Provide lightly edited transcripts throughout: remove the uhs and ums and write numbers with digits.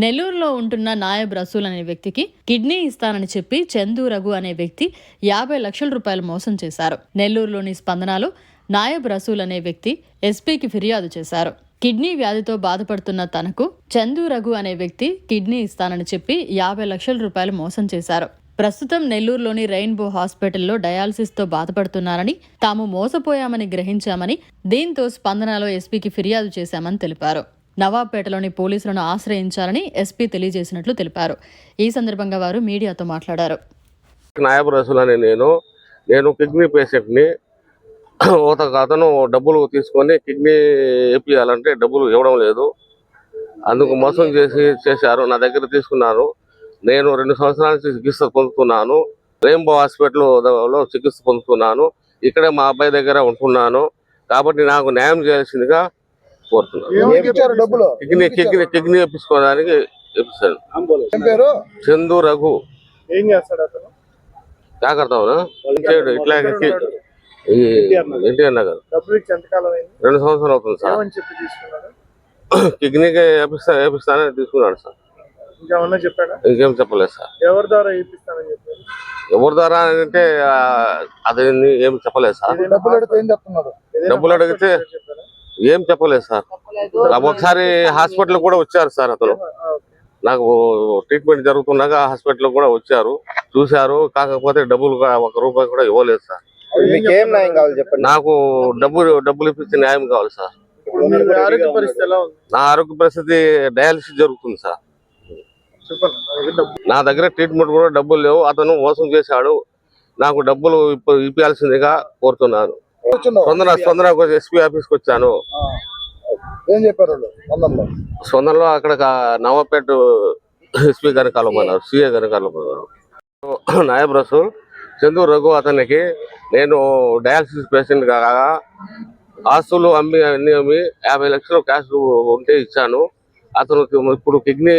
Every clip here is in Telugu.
నెల్లూరులో ఉంటున్న నాయబ్ రసూల్ అనే వ్యక్తికి కిడ్నీ ఇస్తానని చెప్పి చందు రఘు అనే వ్యక్తి 50 లక్షల రూపాయలు మోసం చేశారు. నెల్లూరులోని స్పందనలో నాయబ్ రసూల్ అనే వ్యక్తి ఎస్పీకి ఫిర్యాదు చేశారు. కిడ్నీ వ్యాధితో బాధపడుతున్న తనకు చందు రఘు అనే వ్యక్తి కిడ్నీ ఇస్తానని చెప్పి 50 లక్షల రూపాయలు మోసం చేశారు. ప్రస్తుతం నెల్లూరులోని రెయిన్బో హాస్పిటల్లో డయాలసిస్తో బాధపడుతున్నారని, తాము మోసపోయామని గ్రహించామని, దీంతో స్పందనలో ఎస్పీకి ఫిర్యాదు చేశామని తెలిపారు. నవాబ్పేటలోని పోలీసులను ఆశ్రయించాలని ఎస్పీ తెలియజేసినట్లు తెలిపారు. ఈ సందర్భంగా వారు మీడియాతో మాట్లాడారు. నాయబ్ రసూల్ అనే నేను కిడ్నీ పేషెంట్ని. అతను డబ్బులు తీసుకొని కిడ్నీ వేపియాలంటే డబ్బులు ఇవ్వడం లేదు. అందుకు మోసం చేశారు. నా దగ్గర తీసుకున్నారు. నేను 2 సంవత్సరాల నుంచి చికిత్స పొందుతున్నాను. రెయిన్బో హాస్పిటల్లో చికిత్స పొందుతున్నాను. ఇక్కడే మా అబ్బాయి దగ్గర ఉంటున్నాను. కాబట్టి నాకు న్యాయం చేయాల్సిందిగా కోరుతున్నాను. కిడ్నీ వేపించుకోవడానికి చందు రఘు జాగ్రత్త ఇట్లా ఎన్టీఆర్ నగర్ 2 సంవత్సరాలు అవుతుంది సార్. కిడ్నీకి వేపిస్తానని తీసుకున్నాడు సార్. ఇంకేం చెప్పలేదు సార్. ఎవరి ద్వారా అంటే అది ఏం చెప్పలేదు సార్. డబ్బులు అడిగితే ఏం చెప్పలేదు సార్. ఒకసారి హాస్పిటల్ కూడా వచ్చారు సార్. అతను నాకు ట్రీట్మెంట్ జరుగుతున్నాక హాస్పిటల్ కూడా వచ్చారు, చూశారు. కాకపోతే డబ్బులు 1 రూపాయి కూడా ఇవ్వలేదు సార్. నాకు డబ్బులు ఇప్పించి న్యాయం కావాలి సార్. నా ఆరోగ్య పరిస్థితి డయాలసిస్ జరుగుతుంది సార్. నా దగ్గర ట్రీట్మెంట్ కూడా డబ్బులు లేవు. అతను మోసం చేశాడు. నాకు డబ్బులు ఇప్పాల్సిందిగా కోరుతున్నాను. స్పందన ఎస్పీ ఆఫీస్కి వచ్చాను. స్పందనలో అక్కడ నవాబ్పేట ఎస్పీ గారిని కలవమన్నారు, సిఏ గారిని కలవమన్నారు. నాయబ్ రసూల్ చందు రఘు అతనికి నేను డయాలసిస్ పేషెంట్ కాగా ఆస్తులు అమ్మి 50 లక్షలు క్యాష్ ఉంటే ఇచ్చాను. అతను ఇప్పుడు కిడ్నీ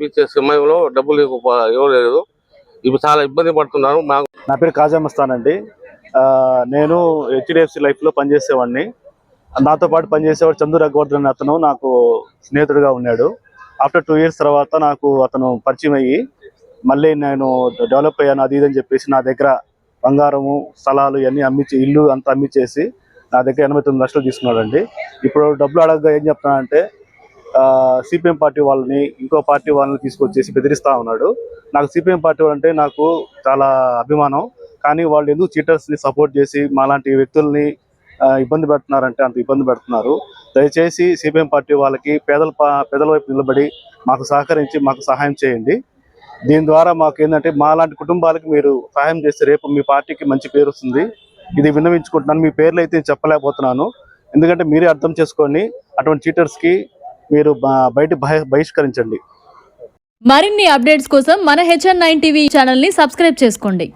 వేయించే సమయంలో డబ్బులు ఇవ్వలేదు. ఇప్పుడు చాలా ఇబ్బంది పడుతున్నాను. నా పేరు కాజా మస్తాన్ అండి. నేను HDFC లైఫ్లో పనిచేసేవాడిని. నాతో పాటు పనిచేసేవాడు చందు రఘువర్ధన్ అతను నాకు స్నేహితుడిగా ఉన్నాడు. ఆఫ్టర్ 2 years తర్వాత నాకు అతను పరిచయం అయ్యి మళ్ళీ నేను డెవలప్ అయ్యాను అది ఇదని చెప్పేసి నా దగ్గర బంగారము, స్థలాలు ఇవన్నీ అమ్మించి, ఇల్లు అంతా అమ్మించేసి నా దగ్గర 89 లక్షలు తీసుకున్నాడండి. ఇప్పుడు డబ్బులు అడగగా ఏం చెప్తున్నానంటే సిపిఎం పార్టీ వాళ్ళని, ఇంకో పార్టీ వాళ్ళని తీసుకొచ్చేసి బెదిరిస్తూ ఉన్నాడు. నాకు సిపిఎం పార్టీ వాళ్ళంటే నాకు చాలా అభిమానం. కానీ వాళ్ళు ఎందుకు చీటర్స్ని సపోర్ట్ చేసి మాలాంటి వ్యక్తుల్ని ఇబ్బంది పెడుతున్నారంటే అంత ఇబ్బంది పెడుతున్నారు. దయచేసి సిపిఎం పార్టీ వాళ్ళకి పేదల వైపు నిలబడి మాకు సహకరించి మాకు సహాయం చేయండి. దీని ద్వారా మాకు ఏంటంటే మాలాంటి కుటుంబాలకి మీరు సహాయం చేస్తే రేపు మీ పార్టీకి మంచి పేరు వస్తుంది. ఇది విన్నవించుకుంటున్నాను. మీ పేర్లు అయితే చెప్పలేకపోతున్నాను. ఎందుకంటే మీరే అర్థం చేసుకొని అటువంటి చీటర్స్కి మీరు బహిష్కరించండి. మరిన్ని అప్డేట్స్ కోసం మన HN9 టీవీ ఛానల్ని సబ్స్క్రైబ్ చేసుకోండి.